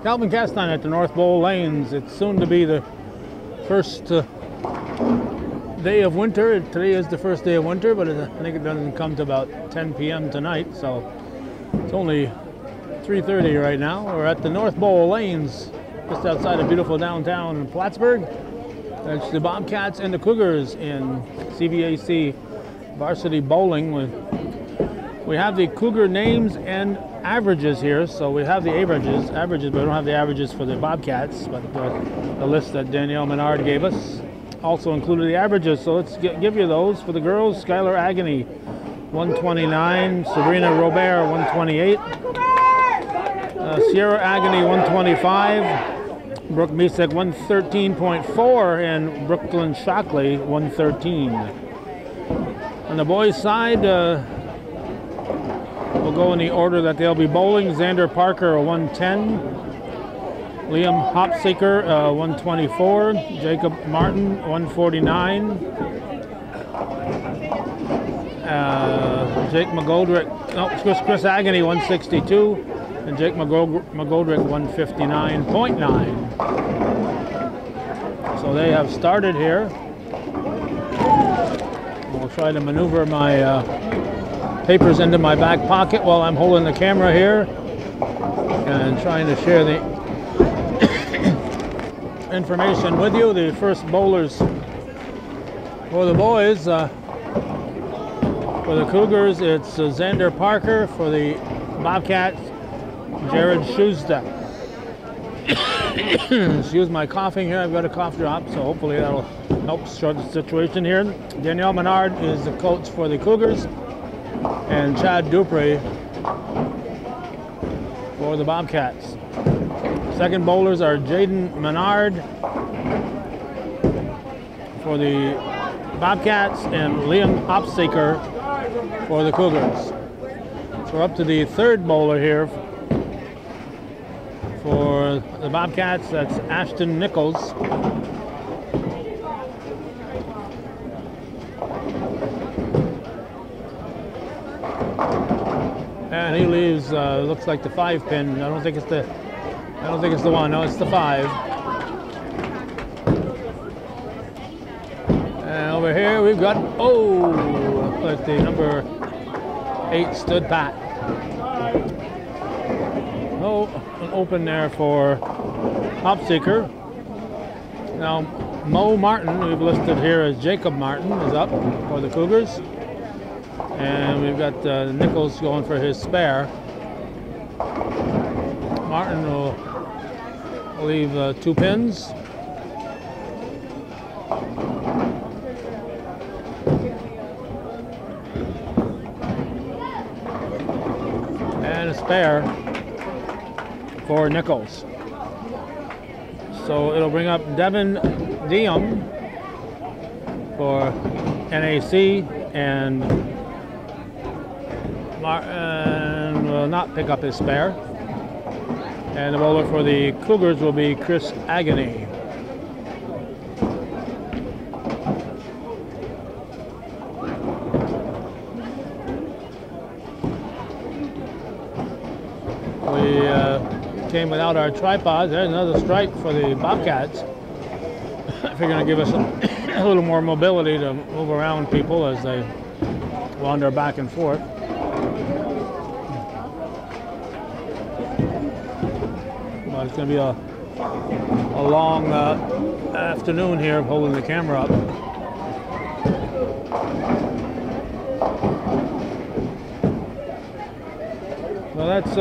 Calvin Castine at the North Bowl Lanes. It's soon to be the first day of winter. Today is the first day of winter, but I think it doesn't come to about 10 p.m. tonight, so it's only 3:30 right now. We're at the North Bowl Lanes, just outside of beautiful downtown Plattsburgh. That's the Bobcats and the Cougars in CVAC varsity bowling. We have the Cougar names and averages here, so we have the averages, but we don't have the averages for the Bobcats, but the list that Danielle Menard gave us also included the averages, so let's give you those. For the girls, Skylar Agony, 129, Sabrina Robert, 128, Sierra Agony, 125, Brooke Misek, 113.4, and Brooklyn Shockley, 113. On the boys' side, we'll go in the order that they'll be bowling. Xander Parker, 110. Liam Hopseeker, 124. Jacob Martin, 149. Jake McGoldrick, Chris Agony, 162. And Jake McGoldrick, 159.9. So they have started here. We'll try to maneuver my papers into my back pocket while I'm holding the camera here and trying to share the information with you. The first bowlers for the boys, for the Cougars, it's Xander Parker. For the Bobcats, Jared Schuster. Excuse my coughing here, I've got a cough drop, so hopefully that'll help short the situation here. Danielle Menard is the coach for the Cougars, and Chad Dupree for the Bobcats. Second bowlers are Jaden Menard for the Bobcats and Liam Hopseeker for the Cougars. So we're up to the third bowler here for the Bobcats. That's Ashton Nichols. And he leaves, looks like the 5 pin. I don't think it's the one. No, it's the 5. And over here we've got, looks like the number 8 stood pat. Oh, an open there for Hopseeker. Now Mo Martin, we've listed here as Jacob Martin, is up for the Cougars. And we've got Nichols going for his spare. Martin will leave 2 pins. And a spare for Nichols. So it'll bring up Devin Diem for NAC, and Martin will not pick up his spare. And the bowler for the Cougars will be Chris Agony. We came without our tripods. There's another strike for the Bobcats. If you're going to give us a little more mobility to move around people as they wander back and forth. Well, it's going to be a long afternoon here of holding the camera up. Well, that's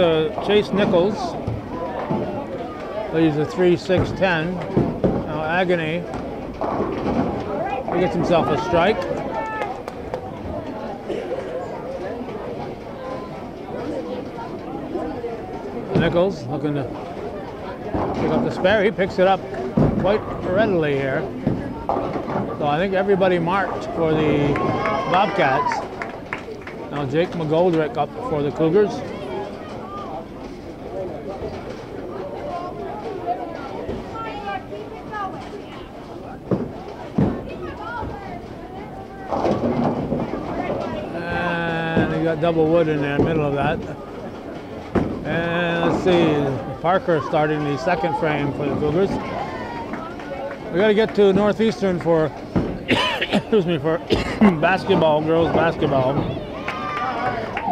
Chase Nichols. He's a 3-6-10. Now Agony, he gets himself a strike. Nichols looking to pick up the spare. He picks it up quite readily here. So I think everybody marked for the Bobcats. Now Jake McGoldrick up for the Cougars. And you got double wood in the middle of that. And let's see, Parker starting the second frame for the Cougars. We got to get to Northeastern for, excuse me, for basketball, girls basketball.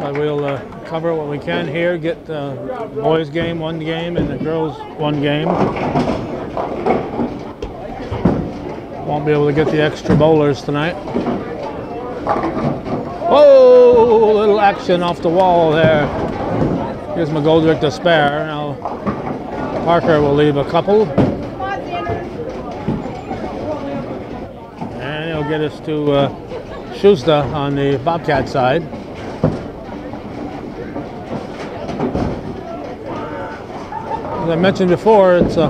But we'll cover what we can here. Get the boys game, one game, and the girls one game. Won't be able to get the extra bowlers tonight. Whoa! Little action off the wall there. Gives McGoldrick the spare. Now Parker will leave a couple. And he'll get us to Schuster on the Bobcat side. As I mentioned before, it's a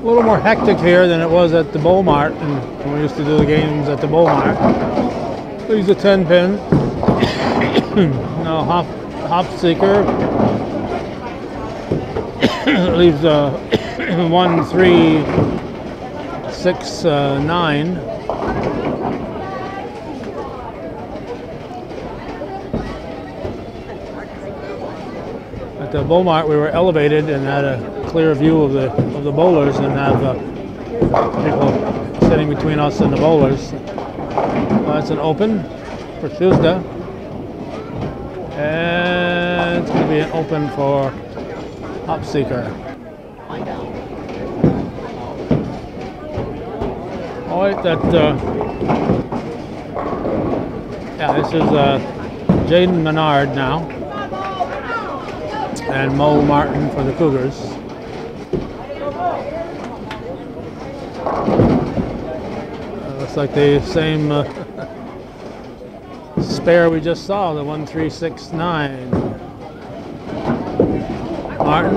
little more hectic here than it was at the Bowl Mart, and when we used to do the games at the Bowl Mart. Leaves a 10 pin. Now hop seeker leaves a 1, 3, 6, 9. At the Bowl Mart, we were elevated and had a clear view of the bowlers, and have people sitting between us and the bowlers. That's an open for Tuesday, and it's going to be an open for Hopseeker. Oh wait, yeah, this is Jaden Menard now, and Mo Martin for the Cougars. Looks like the same spare we just saw, the 1, 3, 6, 9. Martin,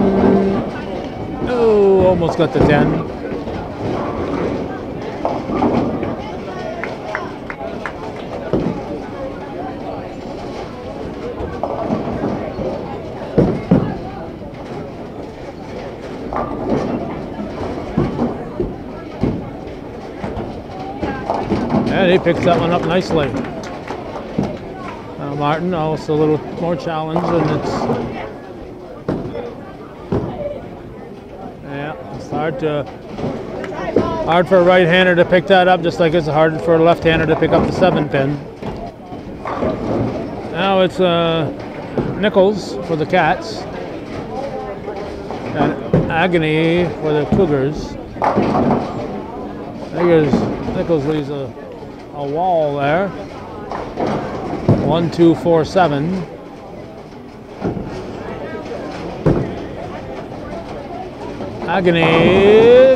oh, almost got the 10. And he picks that one up nicely. Martin also a little more challenged, and it's hard for a right-hander to pick that up, just like it's hard for a left-hander to pick up the 7 pin. Now it's Nichols for the Cats and Agony for the Cougars. Nichols leaves a wall there. 1, 2, 4, 7. Agony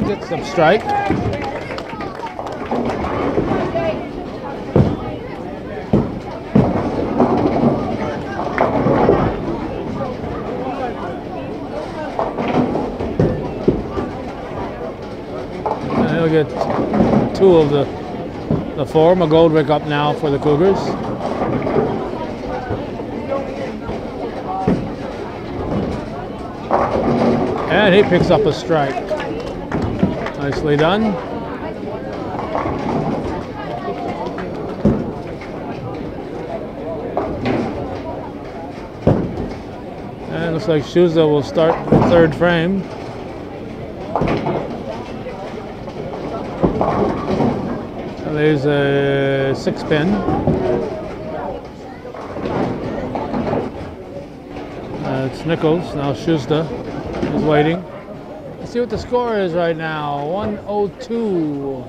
gets some strike. And he'll get 2 of the 4. McGoldrick up now for the Cougars. And he picks up a strike. Nicely done. And it looks like Schuster will start the 3rd frame. And there's a 6 pin. It's Nichols, now Schuster is waiting. Let's see what the score is right now. 102.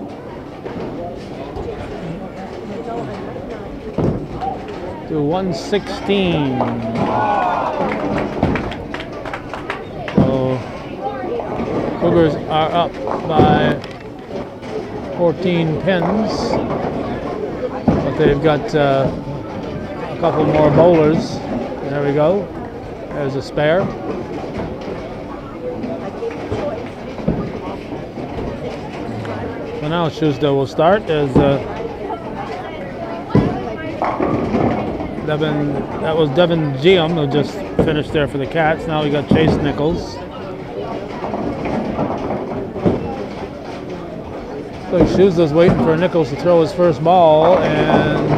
To 116. So Cougars are up by 14 pins, but they've got a couple more bowlers. There we go. There's a spare. So now Schuster will start as that was Devin Geum who just finished there for the Cats. Now we got Chase Nichols. So Schuster's waiting for Nichols to throw his first ball, and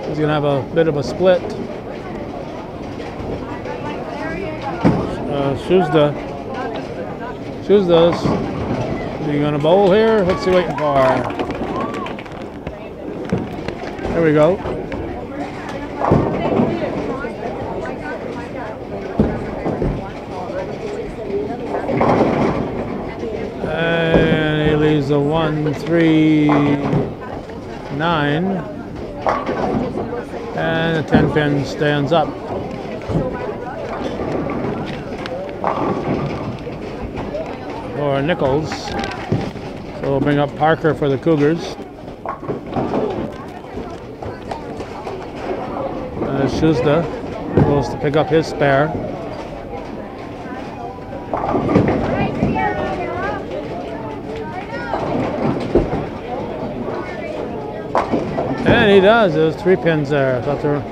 he's going to have a bit of a split. Shuzda's. Are you gonna bowl here? What's he waiting for? There we go. And he leaves a 1-3-9. And the 10 pin stands up. For Nichols. So we'll bring up Parker for the Cougars. Shuzda goes to pick up his spare. And he does. There's 3 pins there. I thought there were...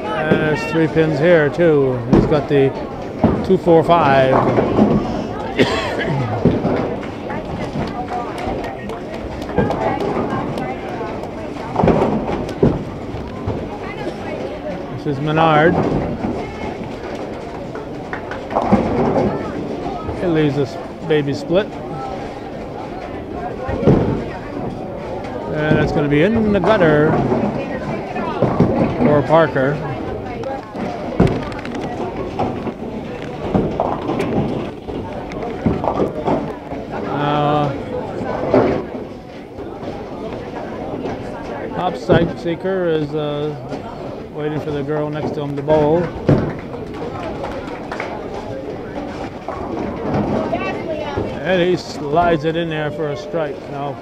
And there's 3 pins here too. He's got the 2-4-5. This is Menard. It leaves this baby split. And it's going to be in the gutter for Parker. Top sight seeker is waiting for the girl next to him to bowl. And he slides it in there for a strike. Now,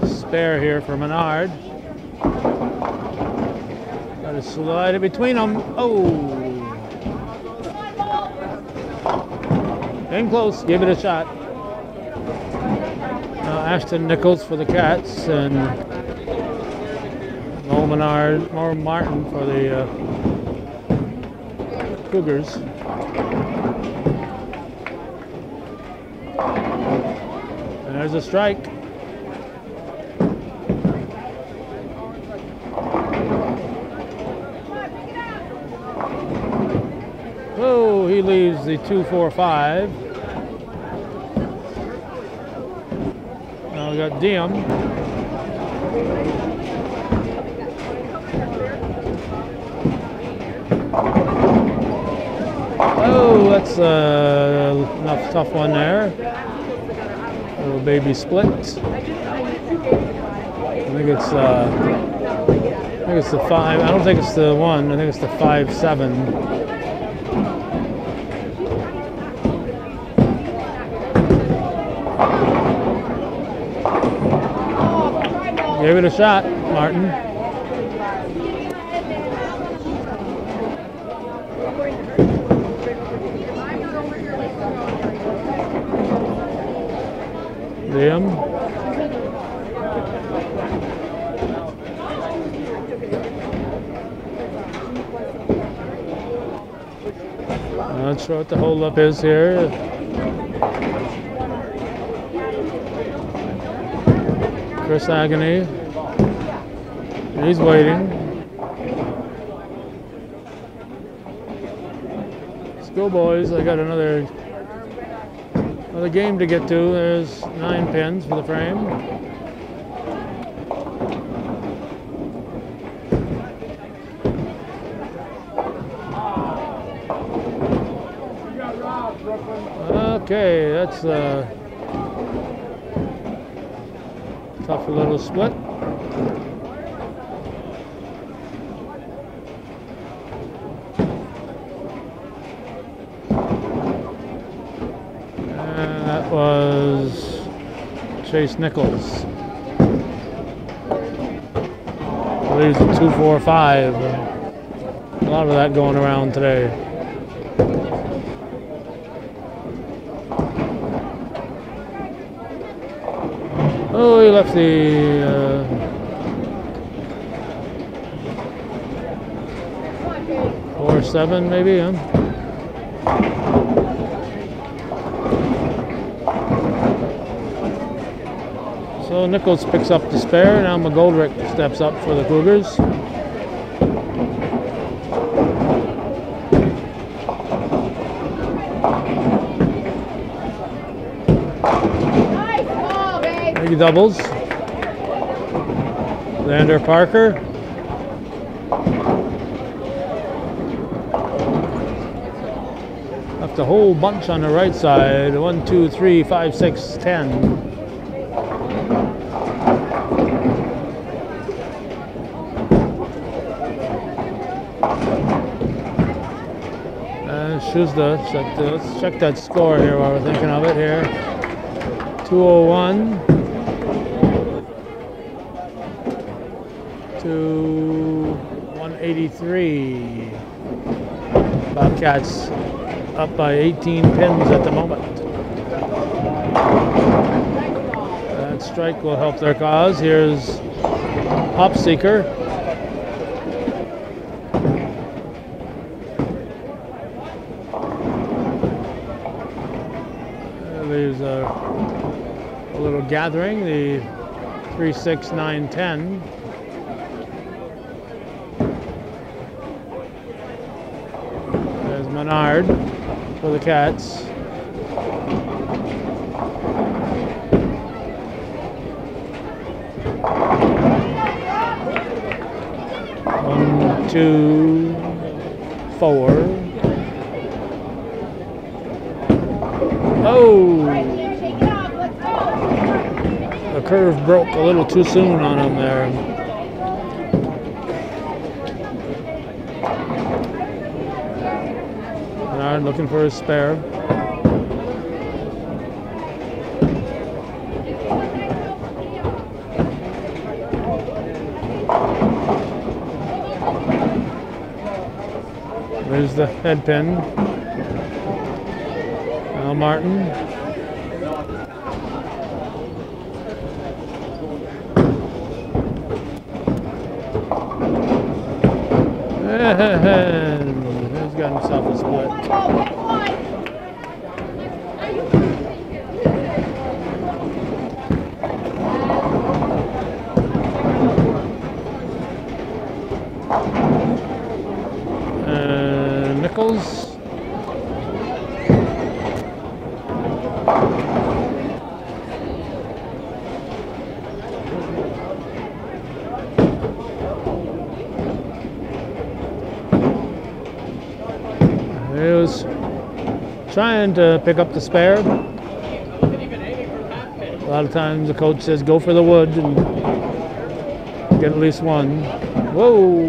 spare here for Menard. Got to slide it between them. Oh! Came close. Give it a shot. Now Ashton Nichols for the Cats and Mo Martin for the Cougars. And there's a strike. Oh, he leaves the 2-4-5. Now we got Diem. Oh, that's enough tough one there. Little baby split. I think it's the 5. I don't think it's the 1. I think it's the 5-7. Give it a shot, Martin. Liam. Not sure what the holdup is here. Chris Agony. He's waiting. Let's go, boys. I got another game to get to. There's 9 pins for the frame. Okay, that's a tough little split. And that was Chase Nichols. Leaves a 2-4-5. A lot of that going around today. Oh, he left the 4-7 maybe, huh? So Nichols picks up the spare. Now McGoldrick steps up for the Cougars. doubles. Xander Parker. Left a whole bunch on the right side. 1, 2, 3, 5, 6, 10. Shuzda, let's check that score here while we're thinking of it here. 201 to 183. Bobcats up by 18 pins at the moment. That strike will help their cause. Here's Hop Seeker. There's a little gathering, the 3, 6, 9, 10. There's Menard for the Cats. One, 2, 4. Oh! The curve broke a little too soon on him there. Bernard looking for his spare. There's the head pin. Martin. And he's got himself a split. And Nichols. He was trying to pick up the spare. A lot of times the coach says go for the wood and get at least one. Whoa!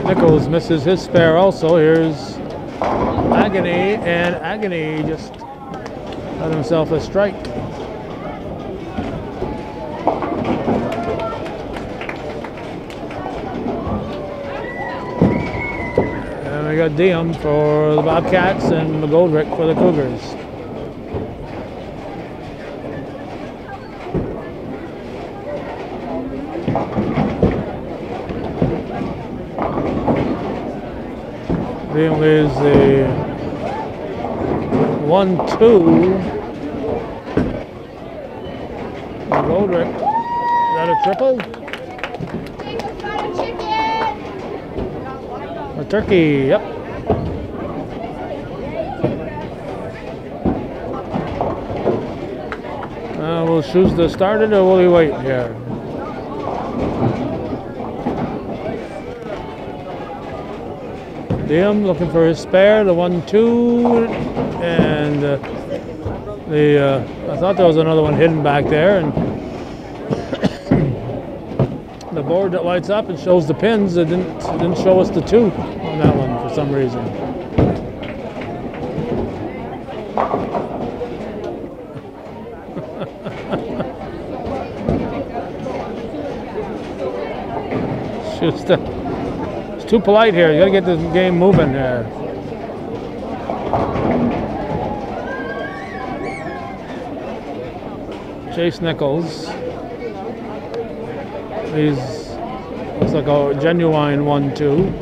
Nichols misses his spare also. Here's Agony, and Agony just got himself a strike. We got Diem for the Bobcats and McGoldrick for the Cougars. Diem leaves the 1-2. McGoldrick, is that a triple? A turkey, yep. Will Shuzda start it or will he wait here? Diem looking for his spare, the 1-2, and I thought there was another one hidden back there, and the board that lights up and shows the pins, it didn't show us the 2 on that one for some reason. It's too polite here. You gotta get this game moving there. Chase Nichols. Looks like a genuine 1-2.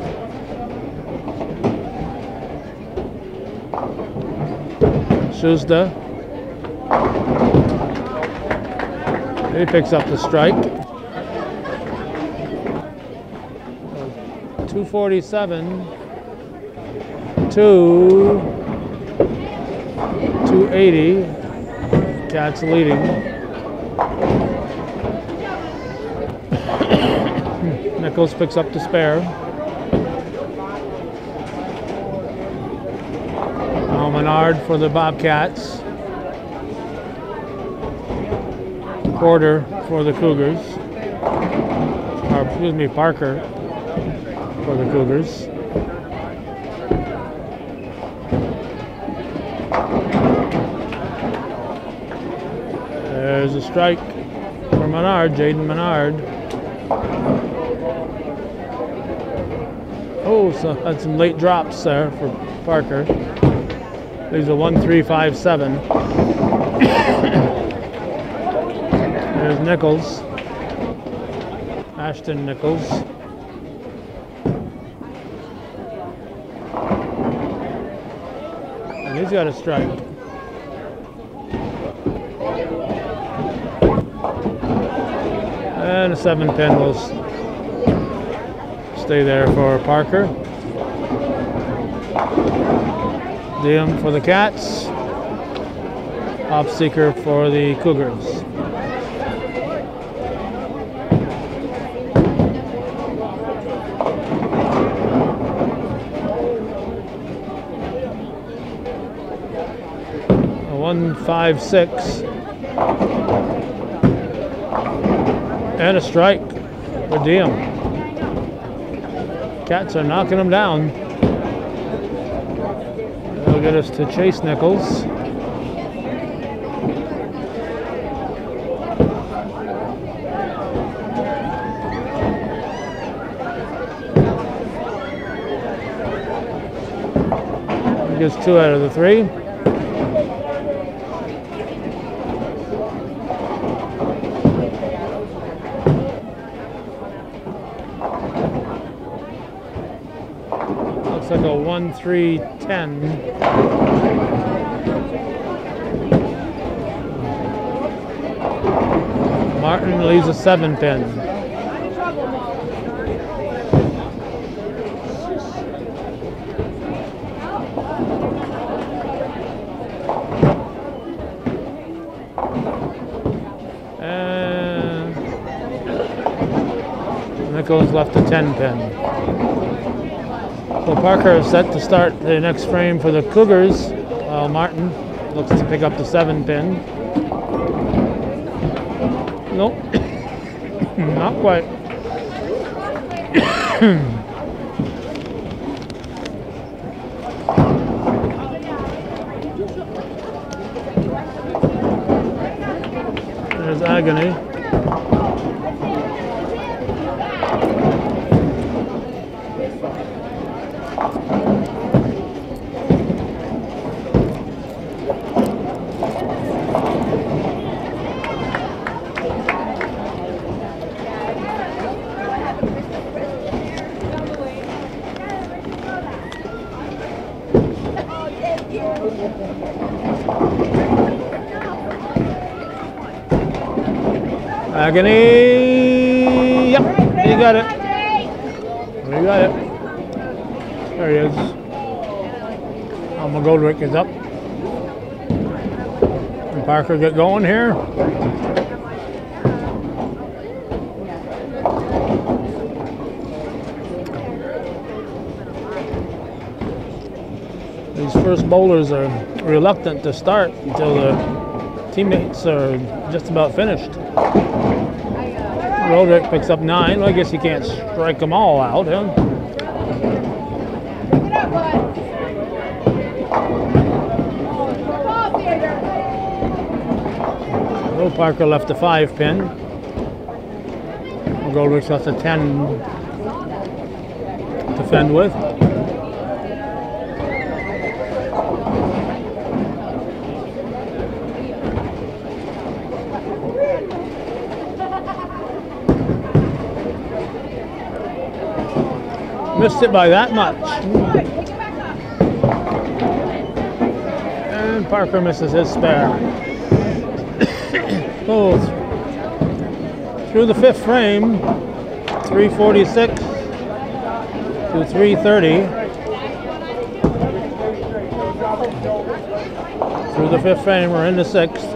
Shuzda. He picks up the strike. 247 to 280. Bobcats leading. Nichols picks up the spare. Now Menard for the Bobcats. Porter for the Cougars. Or excuse me, Parker for the Cougars. There's a strike for Menard, Jaden Menard. Oh, so had some late drops there for Parker. Leaves a 1-3-5-7. There's Nichols. Ashton Nichols. And he's got a strike. And a 7-pin will stay there for Parker. Diem for the Cats. Off seeker for the Cougars. A 1-5-6. And a strike for Diem. Cats are knocking them down. That'll get us to Chase Nichols. He gets 2 out of the 3. Looks like a 1-3-10. Martin leaves a 7-pin. And Nichols left a 10-pin. So Parker is set to start the next frame for the Cougars, while Martin looks to pick up the 7-pin. Nope, not quite. There's Agony. Agony, yep, you got it. We got it. There he is. Goldrick is up. And Parker get going here. These first bowlers are reluctant to start until the teammates are just about finished. Goldrick picks up 9. Well, I guess you can't strike them all out, huh? So Parker left a 5-pin. Goldrick's left a 10 to fend with. Missed it by that much. And Parker misses his spare. Oh, through the 5th frame, 346 to 330. Through the 5th frame, we're in the 6th.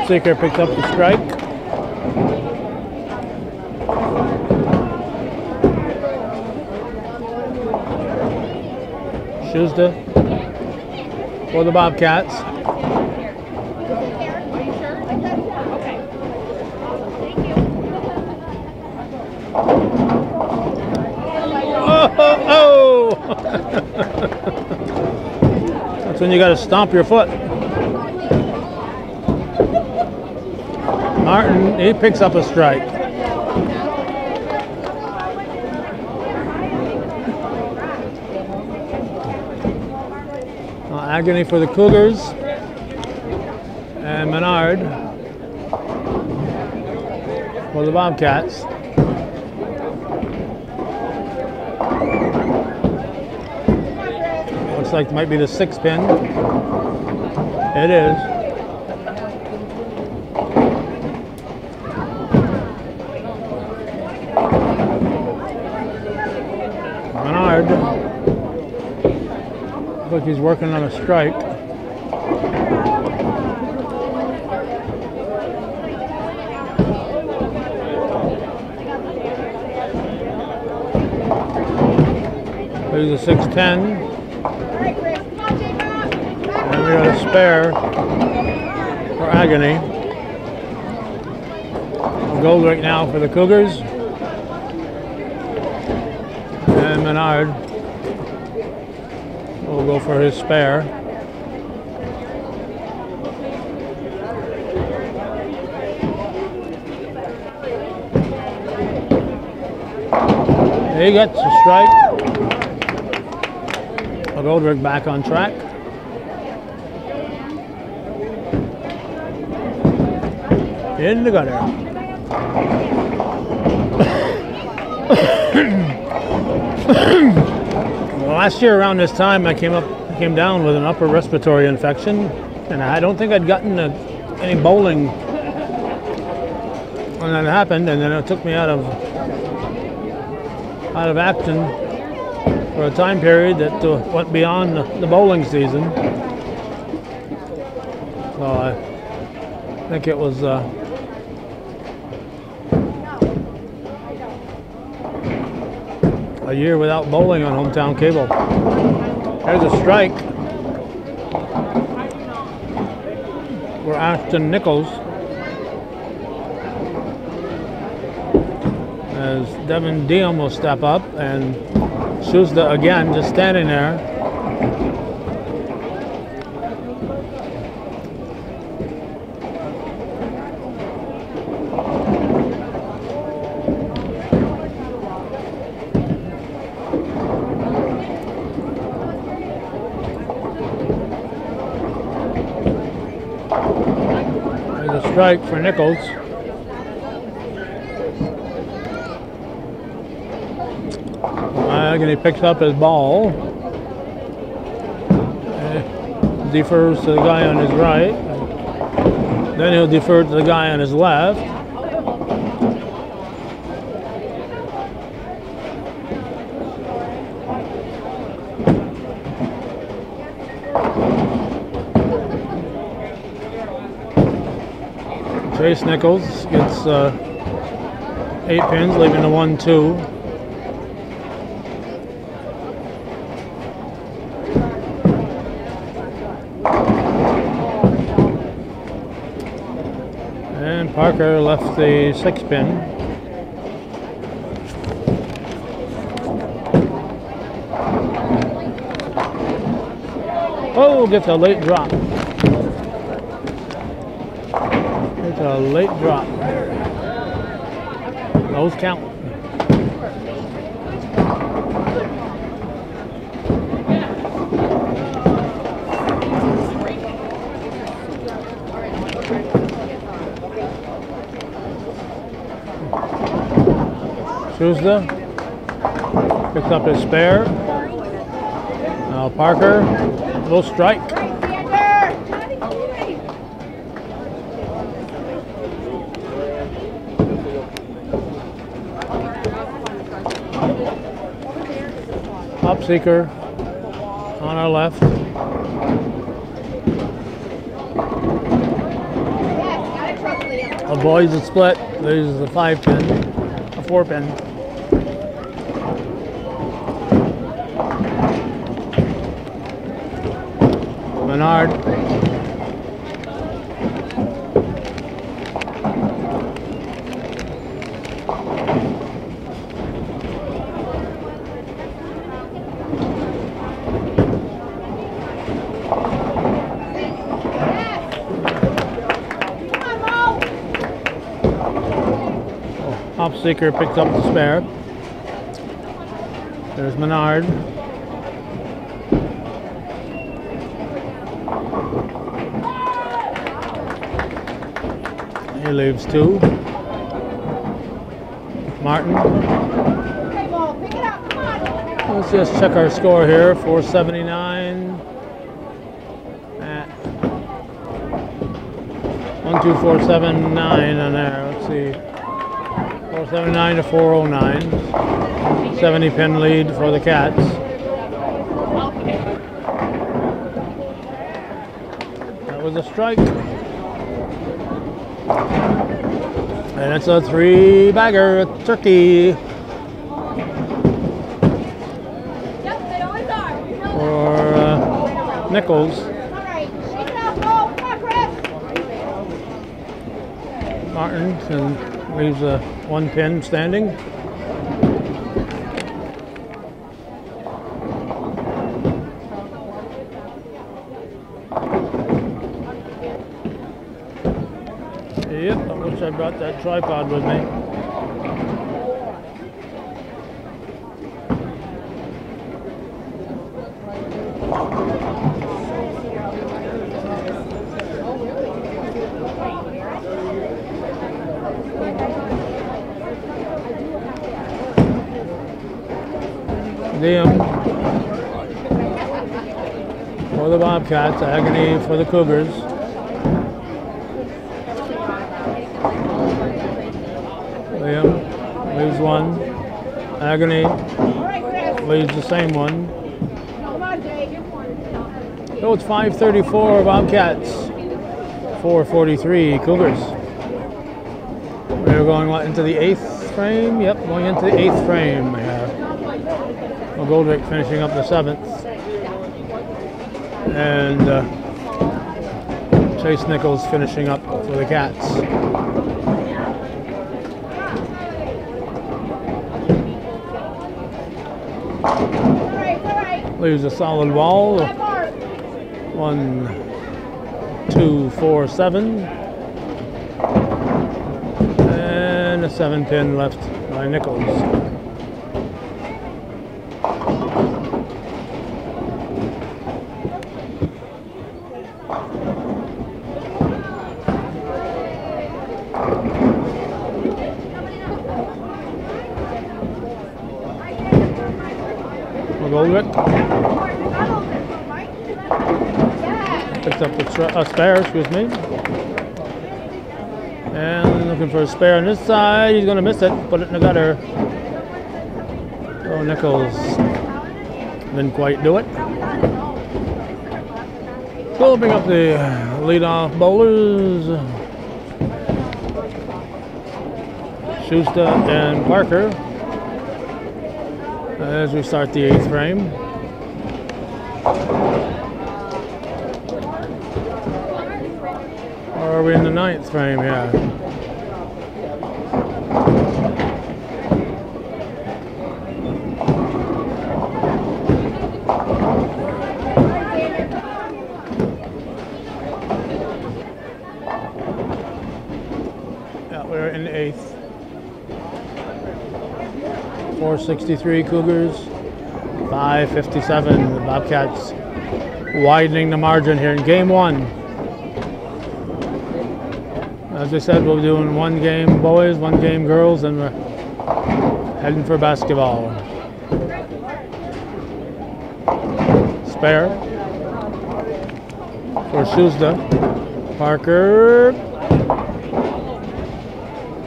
Seeker picks up the strike. Shuzda for the Bobcats. Oh! That's when you got to stomp your foot. Martin, he picks up a strike. Agony for the Cougars. And Menard for the Bobcats. Looks like it might be the 6 pin. It is. Menard. Looks like he's working on a strike. There's a 610. And we got a spare for Agony. A goal right now for the Cougars. And Menard will go for his spare. He gets a strike. Goldberg back on track. In the gutter. Well, last year around this time I came down with an upper respiratory infection, and I don't think I'd gotten any bowling when that happened, and then it took me out of action for a time period that went beyond the bowling season. So I think it was a year without bowling on hometown cable. There's a strike for Ashton Nichols as Devin Diem will step up, and Shuzda again just standing there. There's a strike for Nichols. And he picks up his ball, defers to the guy on his right, then he'll defer to the guy on his left. Chase Nichols gets 8 pins, leaving the 1-2. And Parker left the 6 pin. Oh, gets a late drop. It's a late drop. Those count. Shuzda picks up his spare. Now Parker will strike. Top seeker on our left. The boys are split. This is a 5 pin, a 4 pin. Menard. Seeker picks up the spare. There's Menard. He leaves 2. Martin. Let's just check our score here. 479. 12479 on there. Let's see. 479 to 409. 70 pin lead for the Cats. That was a strike. And it's a 3-bagger, a turkey. For Nichols. Martin and leaves a 1 pin standing. Yep, I wish I brought that tripod with me. Liam for the Bobcats, Agony for the Cougars. Liam leaves 1. Agony leaves the same one. So it's 5:34 Bobcats, 4:43 Cougars. We're going into the 8th frame. Yep, going into the 8th frame. Goldrick finishing up the 7th, and Chase Nichols finishing up for the Cats. Leaves a solid ball. 1, 2, 4, 7, and a 7 pin left by Nichols. Goldrick picks up the spare, excuse me, and looking for a spare on this side. He's going to miss it, put it in the gutter. Oh, Nichols didn't quite do it. So bring up the leadoff bowlers, Schuster and Parker, as we start the 8th frame. Or are we in the 9th frame? Yeah. Yeah, we're in the 8th. 463 Cougars, 557. The Bobcats widening the margin here in game 1. As I said, we'll be doing 1 game boys, 1 game girls, and we're heading for basketball. Spare for Schuster. Parker.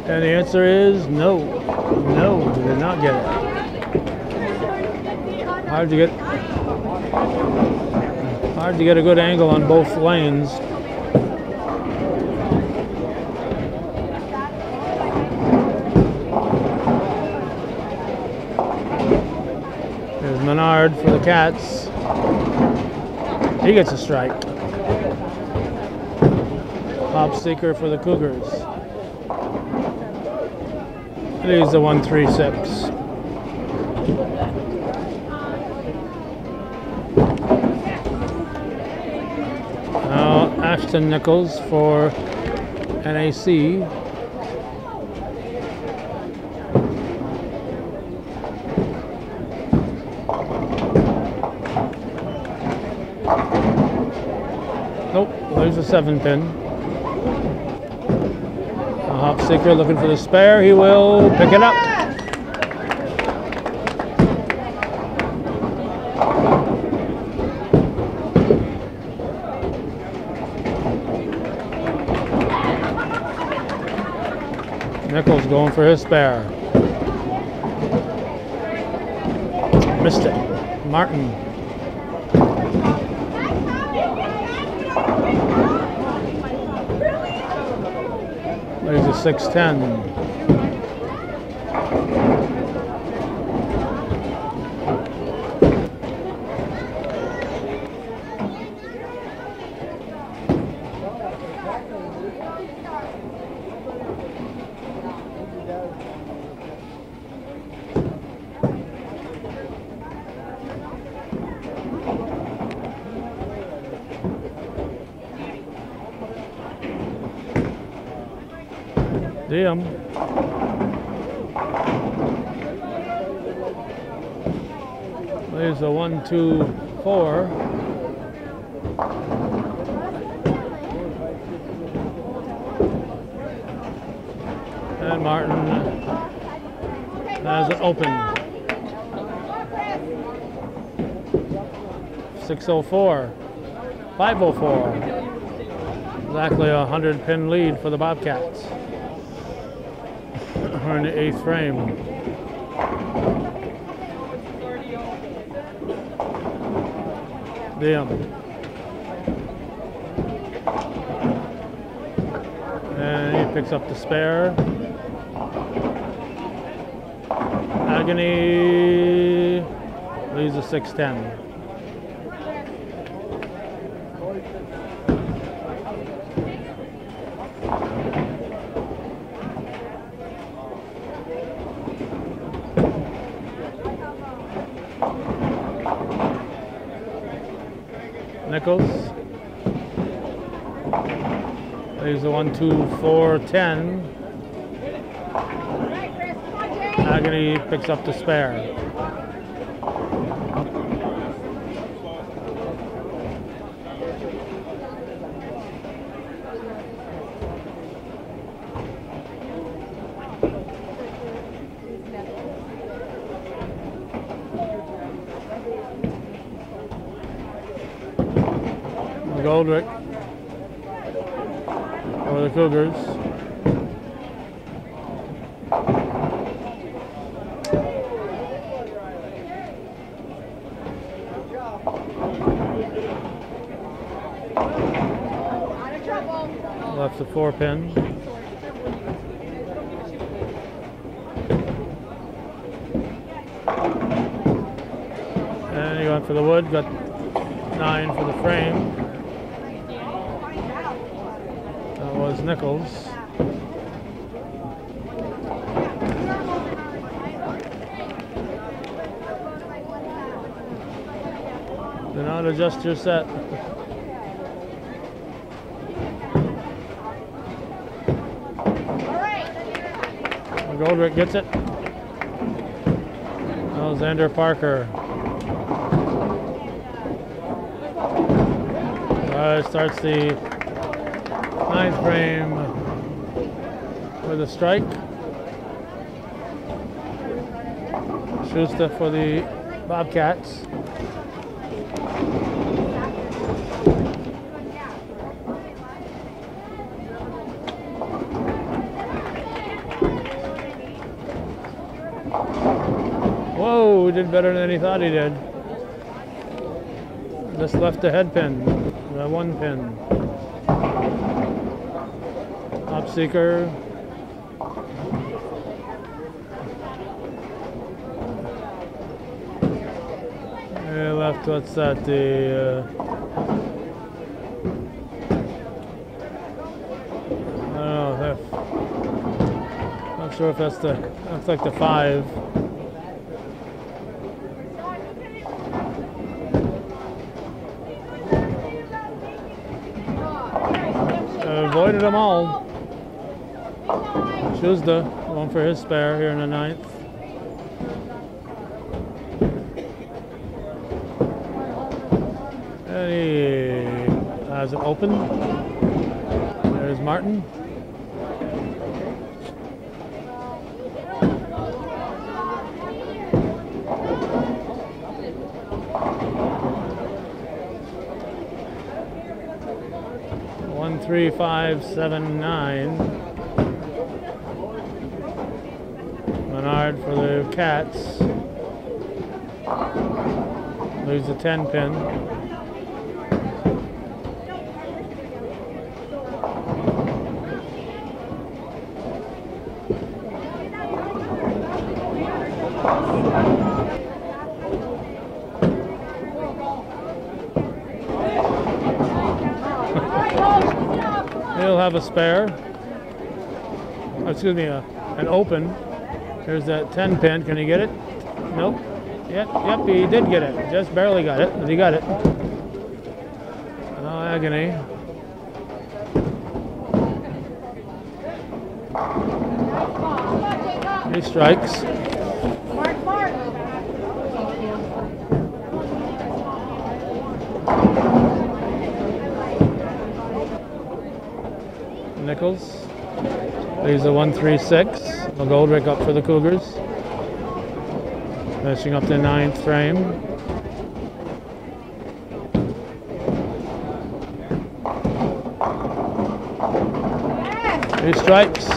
And the answer is no. No, we did not get it. Hard to get a good angle on both lanes. There's Menard for the Cats. He gets a strike. Hop seeker for the Cougars. He's the 1-3-6. Now Ashton Nichols for NAC. Nope, there's a 7-pin. A hop seeker looking for the spare. He will pick it up. Nichols going for his spare. Missed it. Martin. There's a 6-10. Damn. There's a 1-2-4. And Martin has it open. 6:04. 5:04. Exactly a 100-pin lead for the Bobcats. We're in the 8th frame. Damn. And he picks up the spare. Agony leaves a 6-10. Nichols. There's the 1-2-4-10. Agony picks up the spare. Goldrick for the Cougars. Left the 4-pin. And he went for the wood, got 9 for the frame. Was Nichols. Do not adjust your set. Goldrick gets it. Alexander Parker. Starts the 9th frame with a strike. Schuster for the Bobcats. Whoa, he did better than he thought he did. Just left the head pin, the 1 pin. Hop seeker. We left, what's that, the, I don't know, not sure if that's that's like the 5. Avoided them all. Shuzda going for his spare here in the 9th. And he has it open. There's Martin. One, 3, 5, 7, 9. Menard for the Cats. Leaves the 10 pin. He'll have a spare. Oh, excuse me, an open. There's that 10 pin. Can he get it? Nope. Yep, he did get it. Just barely got it, but he got it. Oh, agony. He strikes. Nichols. Leaves a 1-3-6. McGoldrick up for the Cougars. Finishing up the 9th frame. He strikes.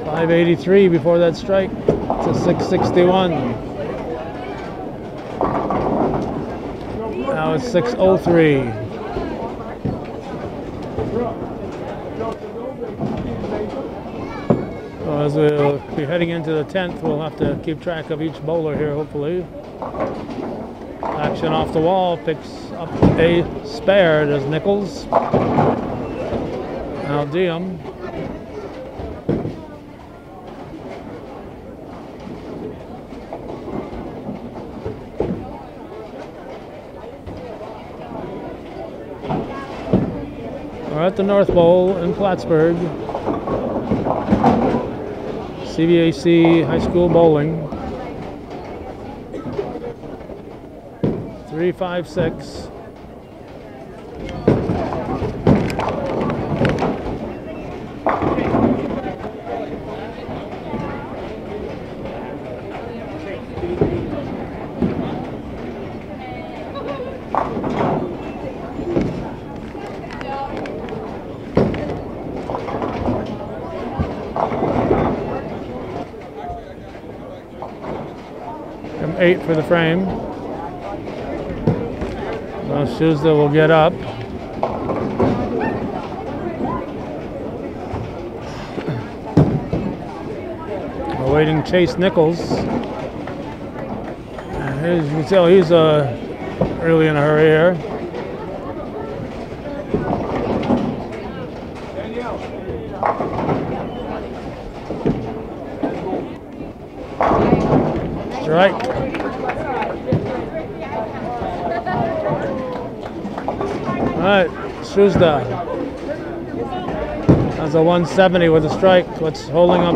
583 before that strike. It's a 661. Now it's 603. As we'll be heading into the 10th, we'll have to keep track of each bowler here, hopefully. Action off the wall, picks up a spare. There's Nichols. Now Diem. We're at the North Bowl in Plattsburgh. CVAC High School Bowling. 3-5-6. From 8 for the frame. Well, Shuzda will get up. Awaiting Chase Nichols. As you can tell, he's really in a hurry here. Strike. All right, Shuzda. That's a 170 with a strike. What's holding up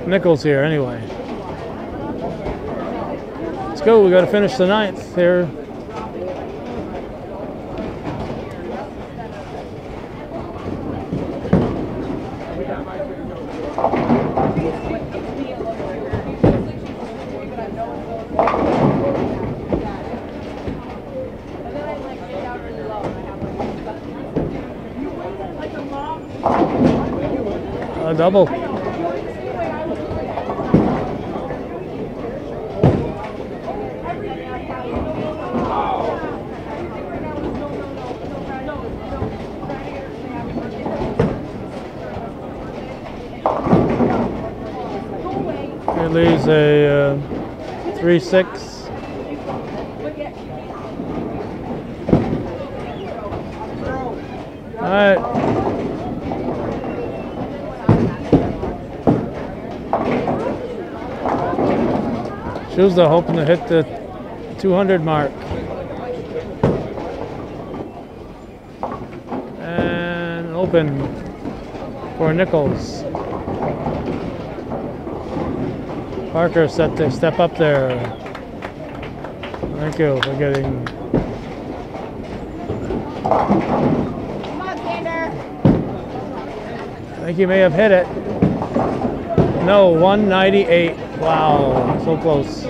Nichols here anyway? Let's go. We got to finish the 9th here. A double. It leaves a 3-6. All right. Schuster hoping to hit the 200 mark. And open for Nichols. Parker set to step up there. Thank you for getting. Come on, Sander. I think he may have hit it. No, 198. Wow, so close.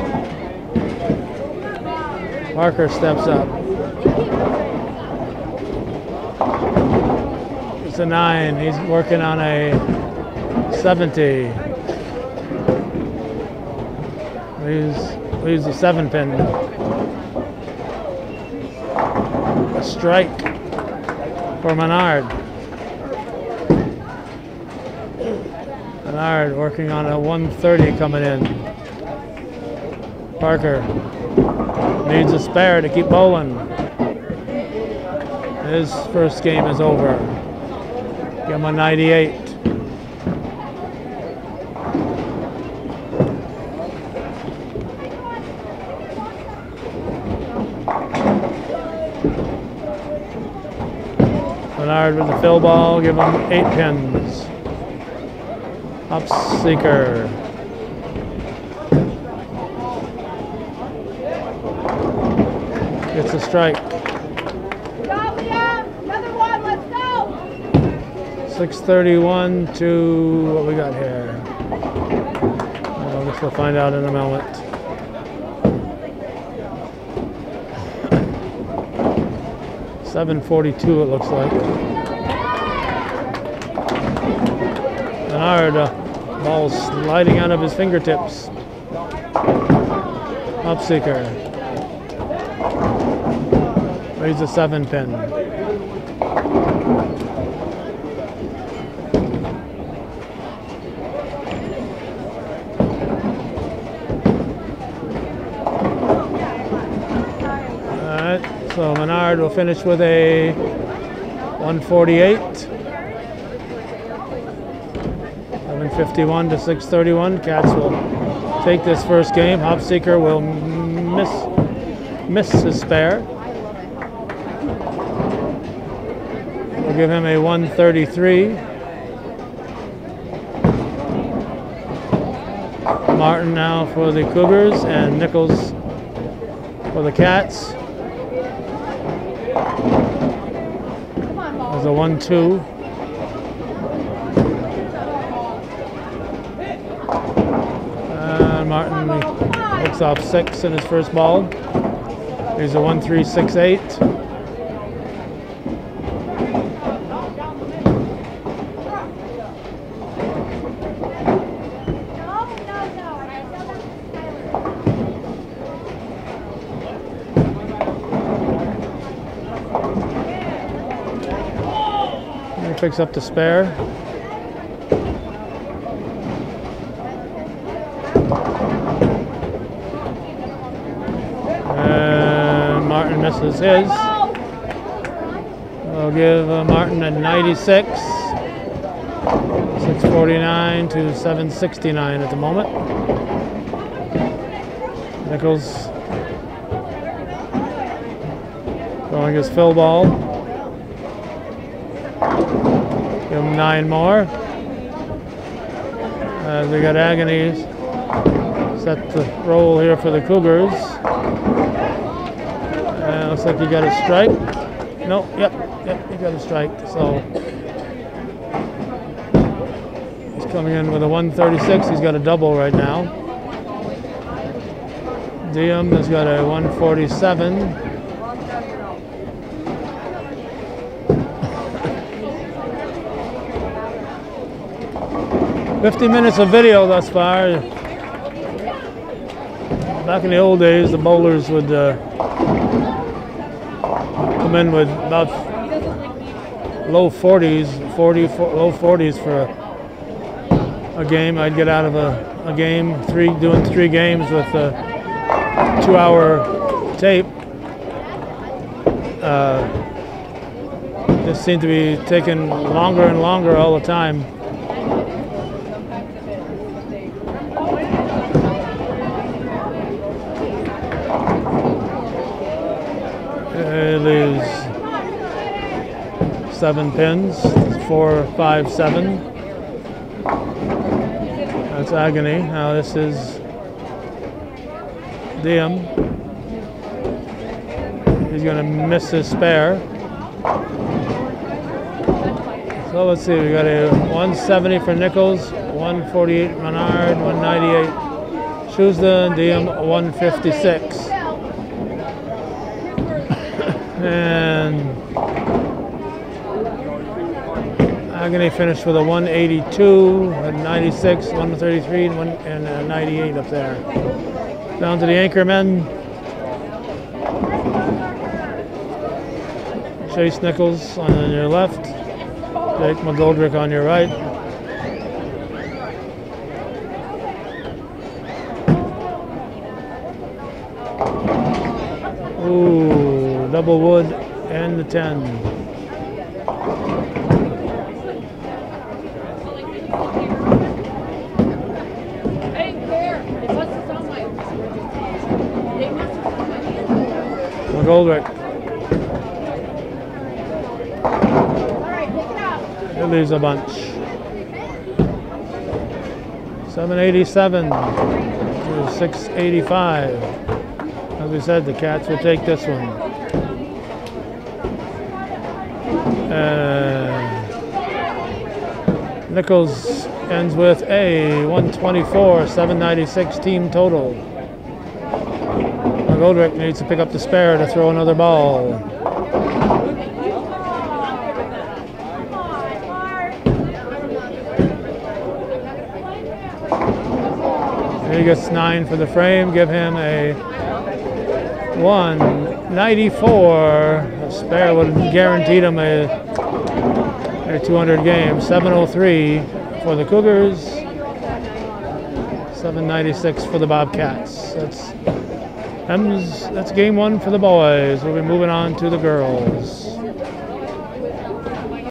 Parker steps up. It's a 9. He's working on a 70. Leaves the 7-pin. A strike for Menard. Menard working on a 130 coming in. Parker needs a spare to keep bowling. His first game is over. Give him a 98. Menard with the fill ball, give him 8 pins. Up seeker. Gets a strike. Go, Liam! Another one, let's go! 6:31 to what we got here. I guess we'll find out in a moment. $7:42 it looks like. Menard, ball sliding out of his fingertips. Up seeker. Leaves a 7-pin. Alright, so Menard will finish with a 148. 7:51 to 6:31. Cats will take this first game. Hopseeker will miss his spare. We'll give him a 133. Martin now for the Cougars and Nichols for the Cats. There's a 1-2. Martin picks off 6 in his first ball. Here's a 1-3-6-8. He picks up the spare. Misses his. I'll give Martin a 96. 6:49 to 7:69 at the moment. Nichols throwing his fill ball. Give him 9 more. As we got Agonies set the roll here for the Cougars. Looks like he got a strike. No, yep, he got a strike. So he's coming in with a 136. He's got a double right now. Diem has got a 147. $50 minutes of video thus far. Back in the old days, the bowlers would come in with about low 40s, low 40s for a game. I'd get out of a game, doing 3 games with 2-hour tape. This seemed to be taking longer and longer all the time. It leaves 7 pins, 4, 5, 7. That's Agony. Now this is Diem. He's going to miss his spare. So let's see, we got a 170 for Nichols, 148 Menard, 198 Shuzda, Diem 156. And Agony finished with a 182, a 96, 133, and a 98 up there. Down to the anchor men. Chase Nichols on your left, Jake McGoldrick on your right. Ooh, double wood and the 10. McGoldrick. It leaves a bunch. 787 to 685. As we said, the Cats will take this one. Nichols ends with a 124, 796 team total. McGoldrick needs to pick up the spare to throw another ball. He gets 9 for the frame, give him a 194. A spare would have guaranteed him a 200 game. 703 for the Cougars, 796 for the Bobcats. That's game 1 for the boys. We'll be moving on to the girls.